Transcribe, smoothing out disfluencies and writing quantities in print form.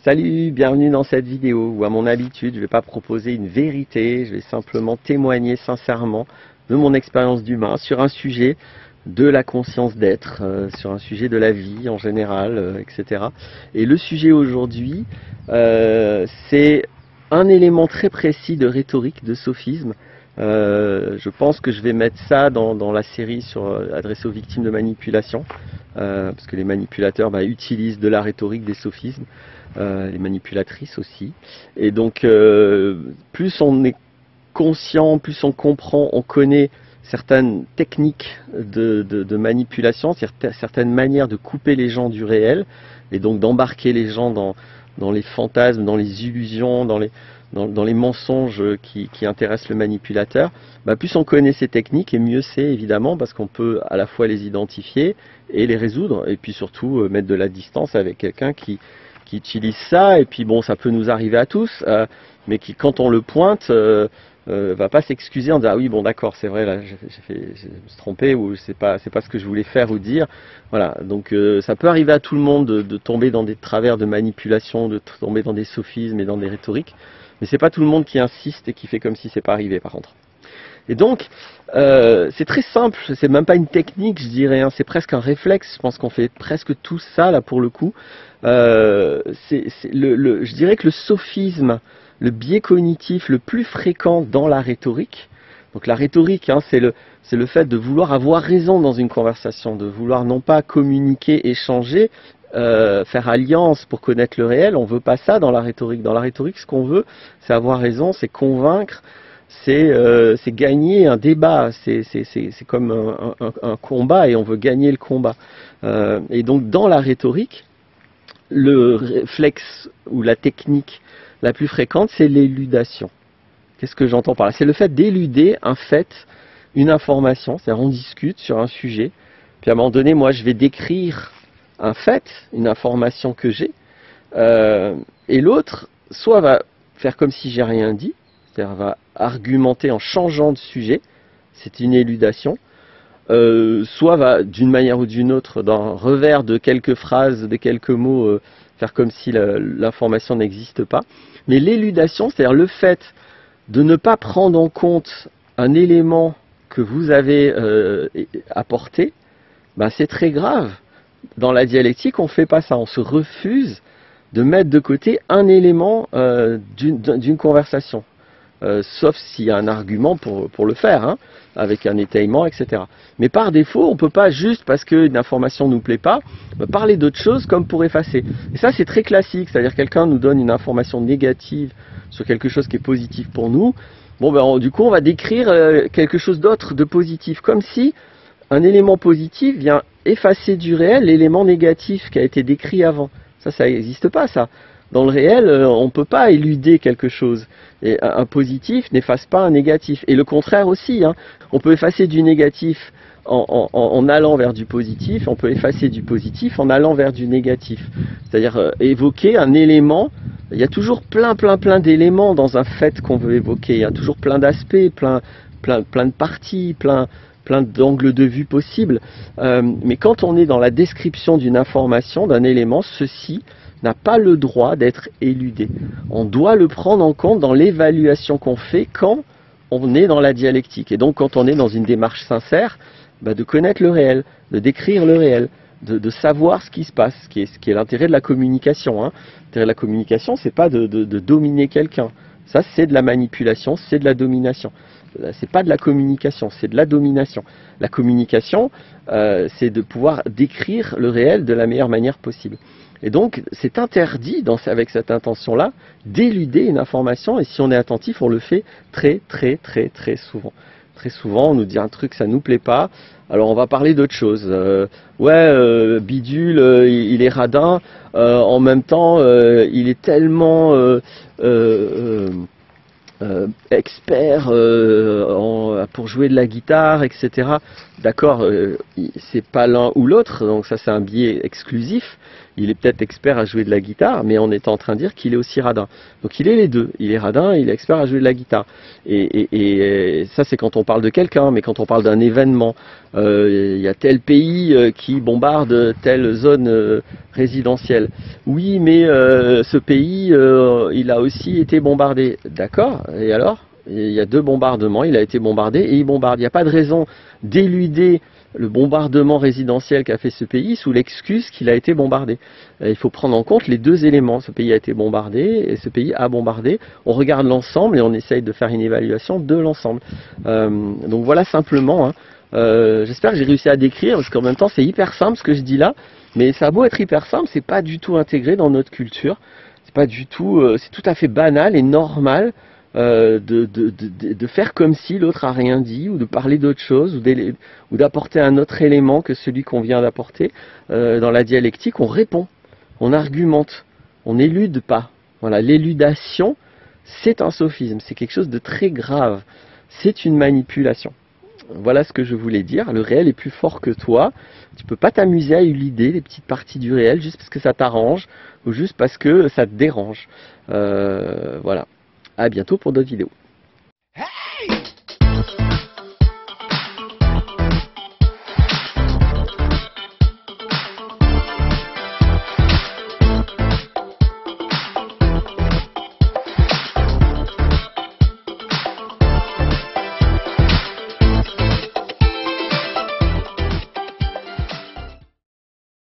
Salut, bienvenue dans cette vidéo où à mon habitude je ne vais pas proposer une vérité, je vais simplement témoigner sincèrement de mon expérience d'humain sur un sujet de la conscience d'être, sur un sujet de la vie en général, etc. Et le sujet aujourd'hui, c'est un élément très précis de rhétorique, de sophisme. Je pense que je vais mettre ça dans la série adressée aux victimes de manipulation, parce que les manipulateurs utilisent de la rhétorique, des sophismes, les manipulatrices aussi. Et donc, plus on est conscient, plus on comprend, on connaît certaines techniques de manipulation, certaines manières de couper les gens du réel, et donc d'embarquer les gens dans les fantasmes, dans les illusions, dans les mensonges qui intéressent le manipulateur, plus on connaît ces techniques et mieux c'est évidemment, parce qu'on peut à la fois les identifier et les résoudre, et puis surtout mettre de la distance avec quelqu'un qui utilise ça, et puis bon, ça peut nous arriver à tous, mais qui quand on le pointe, va pas s'excuser en disant ah oui bon d'accord c'est vrai là je me suis trompé ou c'est pas ce que je voulais faire ou dire. Voilà, donc ça peut arriver à tout le monde de tomber dans des travers de manipulation, de tomber dans des sophismes et dans des rhétoriques, mais c'est pas tout le monde qui insiste et qui fait comme si c'est pas arrivé par contre. Et donc c'est très simple, c'est même pas une technique je dirais, hein, c'est presque un réflexe, je pense qu'on fait presque tout ça là pour le coup. Je dirais que le sophisme, le biais cognitif le plus fréquent dans la rhétorique, donc la rhétorique, hein, c'est le fait de vouloir avoir raison dans une conversation, de vouloir non pas communiquer, échanger, faire alliance pour connaître le réel, on veut pas ça dans la rhétorique. Dans la rhétorique, ce qu'on veut, c'est avoir raison, c'est convaincre, c'est gagner un débat, c'est comme un combat et on veut gagner le combat. Et donc dans la rhétorique, le réflexe ou la technique la plus fréquente, c'est l'éludation. Qu'est-ce que j'entends par là? C'est le fait d'éluder un fait, une information, c'est-à-dire on discute sur un sujet, puis à un moment donné, moi je vais décrire un fait, une information que j'ai, et l'autre, soit va faire comme si j'ai rien dit, c'est-à-dire va argumenter en changeant de sujet, c'est une éludation, soit va d'une manière ou d'une autre, d'un revers de quelques phrases, de quelques mots, faire comme si l'information n'existe pas. Mais l'éludation, c'est-à-dire le fait de ne pas prendre en compte un élément que vous avez apporté, c'est très grave. Dans la dialectique, on ne fait pas ça, on se refuse de mettre de côté un élément d'une conversation. Sauf s'il y a un argument pour le faire, hein, avec un étayement, etc. Mais par défaut, on ne peut pas juste parce qu'une information ne nous plaît pas, parler d'autre chose comme pour effacer. Et ça, c'est très classique, c'est-à-dire quelqu'un nous donne une information négative sur quelque chose qui est positif pour nous. Bon, du coup, on va décrire quelque chose d'autre de positif, comme si un élément positif vient effacer du réel l'élément négatif qui a été décrit avant. Ça n'existe pas, ça. Dans le réel, on ne peut pas éluder quelque chose. Et un positif n'efface pas un négatif. Et le contraire aussi, hein. On peut effacer du négatif en allant vers du positif, on peut effacer du positif en allant vers du négatif. C'est-à-dire évoquer un élément. Il y a toujours plein d'éléments dans un fait qu'on veut évoquer. Il y a toujours plein d'aspects, plein de parties, plein d'angles de vue possibles. Mais quand on est dans la description d'une information, d'un élément, ceci n'a pas le droit d'être éludé. On doit le prendre en compte dans l'évaluation qu'on fait quand on est dans la dialectique. Et donc quand on est dans une démarche sincère, de connaître le réel, de décrire le réel, de savoir ce qui se passe, ce qui est l'intérêt de la communication. Hein. L'intérêt de la communication, c'est pas de dominer quelqu'un. Ça, c'est de la manipulation, c'est de la domination. C'est pas de la communication, c'est de la domination. La communication, c'est de pouvoir décrire le réel de la meilleure manière possible. Et donc, c'est interdit, avec cette intention-là, d'éluder une information, et si on est attentif, on le fait très souvent. Très souvent, on nous dit un truc, ça nous plaît pas, alors on va parler d'autre chose. Bidule, il est radin, en même temps, il est tellement expert pour jouer de la guitare, etc. D'accord, c'est pas l'un ou l'autre, donc ça c'est un biais exclusif. il est peut-être expert à jouer de la guitare, mais on est en train de dire qu'il est aussi radin. Donc il est les deux, il est radin, il est expert à jouer de la guitare. Et ça c'est quand on parle de quelqu'un, mais quand on parle d'un événement, il y a tel pays qui bombarde telle zone résidentielle. Oui, mais ce pays, il a aussi été bombardé. D'accord, et alors? Il y a 2 bombardements, il a été bombardé et il bombarde. Il n'y a pas de raison d'éluder le bombardement résidentiel qu'a fait ce pays sous l'excuse qu'il a été bombardé. Il faut prendre en compte les 2 éléments. Ce pays a été bombardé et ce pays a bombardé. On regarde l'ensemble et on essaye de faire une évaluation de l'ensemble. Donc voilà simplement. J'espère que j'ai réussi à décrire, parce qu'en même temps c'est hyper simple ce que je dis là, mais ça a beau être hyper simple, c'est pas du tout intégré dans notre culture. C'est pas du tout, c'est tout à fait banal et normal. De faire comme si l'autre a rien dit, ou de parler d'autre chose, ou d'apporter un autre élément que celui qu'on vient d'apporter. Dans la dialectique, on répond, on argumente, on n'élude pas. Voilà, l'éludation, c'est un sophisme, c'est quelque chose de très grave, c'est une manipulation. Voilà ce que je voulais dire, le réel est plus fort que toi, tu peux pas t'amuser à éluder les petites parties du réel juste parce que ça t'arrange, ou juste parce que ça te dérange. Voilà. À bientôt pour d'autres vidéos.